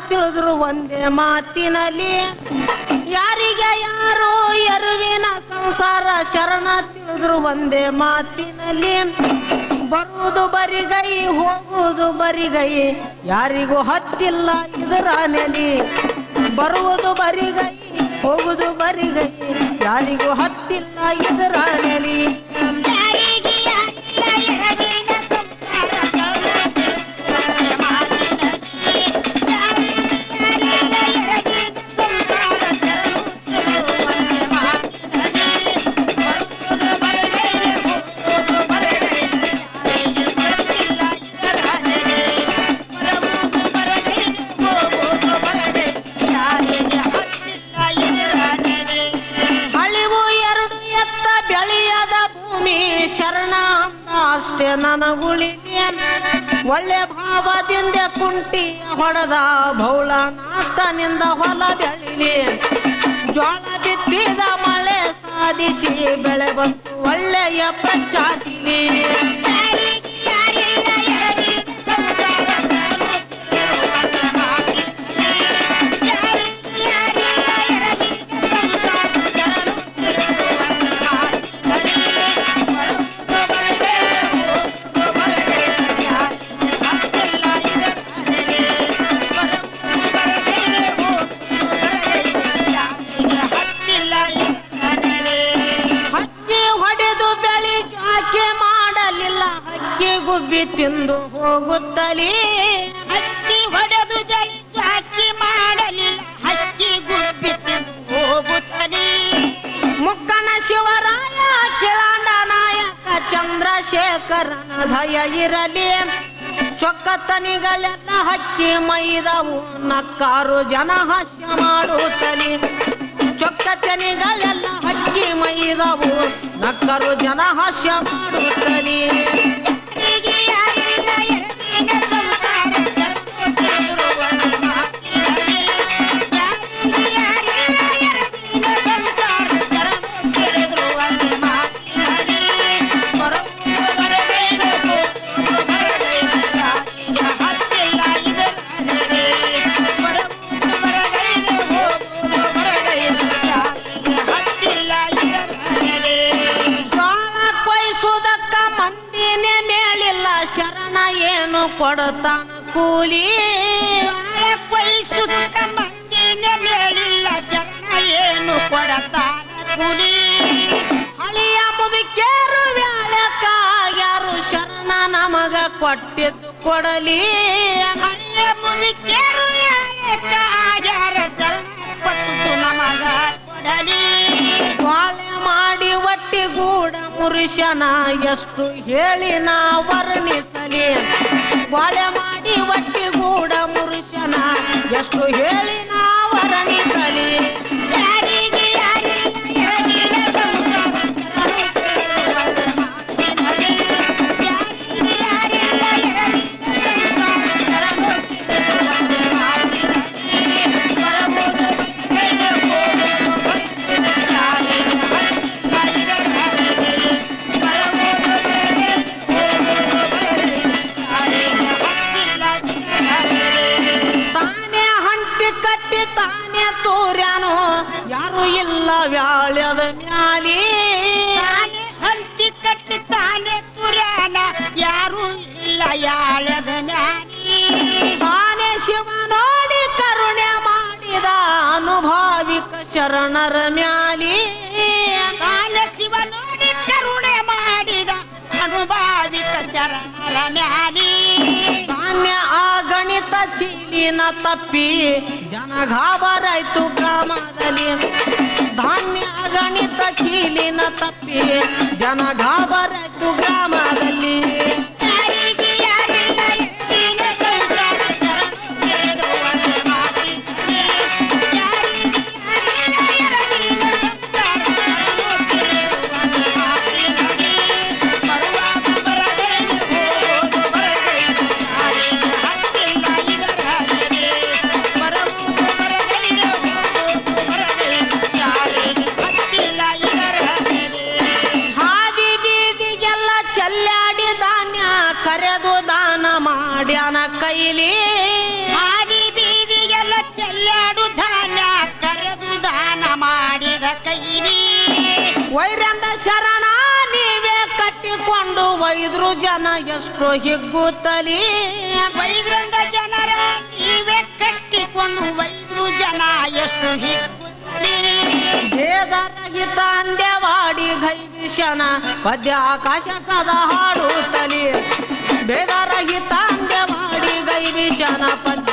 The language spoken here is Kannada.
ತಿಳಿದ್ರು ಒಂದೇ ಮಾತಿನಲ್ಲಿ ಯಾರಿಗೆ ಯಾರೋ ಎರುವಿನ ಸಂಸಾರ ಶರಣ ತಿಳಿದ್ರು ಒಂದೇ ಮಾತಿನಲ್ಲಿ ಬರುವುದು ಬರಿಗೈ ಹೋಗುವುದು ಬರಿಗೈ ಯಾರಿಗೂ ಹತ್ತಿಲ್ಲ ಇದರ ನೆಲಿ ಬರುವುದು ಬರಿಗೈ ಹೋಗುವುದು ಬರಿಗೈ ಯಾರಿಗೂ ಹತ್ತಿಲ್ಲ ಇದರ ನೆಲಿ ಅಷ್ಟೇ ನನಗುಳಿದೆ ಒಳ್ಳೆ ಭಾವದಿಂದ ಕುಂಟಿ ಹೊಡೆದ ಬೌಳ ನಾಸ್ತನಿಂದ ಹೊಲ ಬೆಳಿಲಿ ಜೋಳ ಬಿತ್ತಿದ ಮಳೆ ಸಾಧಿಸಿ ಬೆಳೆ ಬಂತು ಒಳ್ಳೆಯ ಪ್ರಖ್ಯಾತಿಲಿ ಗುಬ್ಬಿ ತಿಂದು ಹೋಗುತ್ತಲೇ ಹಕ್ಕಿ ಹೊಡೆದು ಬೆಳಿ ಅಕ್ಕಿ ಮಾಡಲಿಲ್ಲ ಹಕ್ಕಿ ಗುಬ್ಬಿ ತಿಂದು ಹೋಗುತ್ತಲೇ ಮುಕ್ಕಣ ಶಿವರಾಯ ಕಿಳಾಂಡ ನಾಯಕ ಚಂದ್ರಶೇಖರನ ದಯ ಇರಲಿ ಚೊಕ್ಕತನಿಗಳೆಲ್ಲ ಹಕ್ಕಿ ಮೈದವು ನಕ್ಕಾರು ಜನ ಹಾಸ್ಯ ಮಾಡುತ್ತಲೇ ಚೊಕ್ಕತನಿಗಳೆಲ್ಲ ಹಕ್ಕಿ ಮೈದವು ನಕ್ಕರು ಜನ ಹಾಸ್ಯ ಮಾಡುತ್ತಲೇ ಕೊಡತಾನ ಕೂಲಿ ಕೊಯ್ಸುತ್ತ ಮಂದಿನ ಮೇಲಿಲ್ಲ ಶರಣ ಏನು ಕೊಡತಾನ ಕೂಲಿ ಹಳಿಯ ಮುದುಕೇರು ವ್ಯಾಳಕ್ಕಾಗ್ಯಾರು ಶರಣ ನಮಗ ಕೊಟ್ಟಿದ್ದು ಕೊಡಲಿ ಹಳಿಯ ಮುದುಕೇರು ವ್ಯಾಳಕ್ಕಾಗ್ಯಾರ ಶರಣ ಕೊಟ್ಟು ನಮಗ ಕೊಡಲಿ ಬಾಳೆ ಮಾಡಿ ಒಟ್ಟಿಗೂಡ ಮುರುಷನ ಎಷ್ಟು ಹೇಳಿ ನಾ ವರ್ಣಿಸಲಿ ಬಾಳೆ ಮಾಡಿ ಒಟ್ಟಿಗೂಡ ಮುರುಷನ ಎಷ್ಟು ಹೇಳಿ ನಾ ವರ್ಣಿಸಲಿ ವ್ಯಾಳ್ಯದ ಮ್ಯಾಲಿ ಹಂಚಿ ಕಟ್ಟಿ ತಾನೆ ತುರ್ಯಾನ ಯಾರು ಇಲ್ಲ ಯಾಳ್ಯದ ಮ್ಯಾಲಿ ತಾನೇ ಶಿವ ನೋಡಿ ಕರುಣೆ ಮಾಡಿದ ಅನುಭಾವಿಕ ಶರಣರ ಮ್ಯಾಲಿ ತಾನೆ ಶಿವ ನೋಡಿ ಕರುಣೆ ಮಾಡಿದ ಅನುಭಾವಿಕ ಶರಣರ ಮ್ಯಾಲಿ ಧಾನ್ಯ ಆಗಣಿತ ಚೀಲಿನ ತಪ್ಪಿ ಜನ ಗಾಬರಾಯ್ತು ಗ್ರಾಮದಲ್ಲಿ ಧಾನ್ಯ ಗಣಿತ ಚೀಲಿನ ತಪ್ಪಿ ಜನ ಗಾಬರಾಯ್ತು ಗ್ರಾಮದಲ್ಲಿ ಧಾನ್ಯ ವೈರ್ಯಂದ ಶರಣ ನೀವೇ ಕಟ್ಟಿಕೊಂಡು ಒಯ್ದ್ರು ಜನ ಎಷ್ಟು ಹಿಗ್ಗುತ್ತಲಿ ವೈದ್ರಂದ ಜನರ ನೀವೇ ಕಟ್ಟಿಕೊಂಡು ವೈದ್ರು ಜನ ಎಷ್ಟು ಹಿಗ್ಗುತ್ತಲಿ ಭೇದರಹಿತ ಅಂದ್ಯವಾಡಿ ಗೈವಿಷಣ ಪದ್ಯ ಆಕಾಶ ಸದಾ ಹಾಡುತ್ತಲಿ ಭೇದರಹಿತ ಅಂದ್ಯವಾಡಿ ಗೈವಿಷಣ ಪದ್ಯ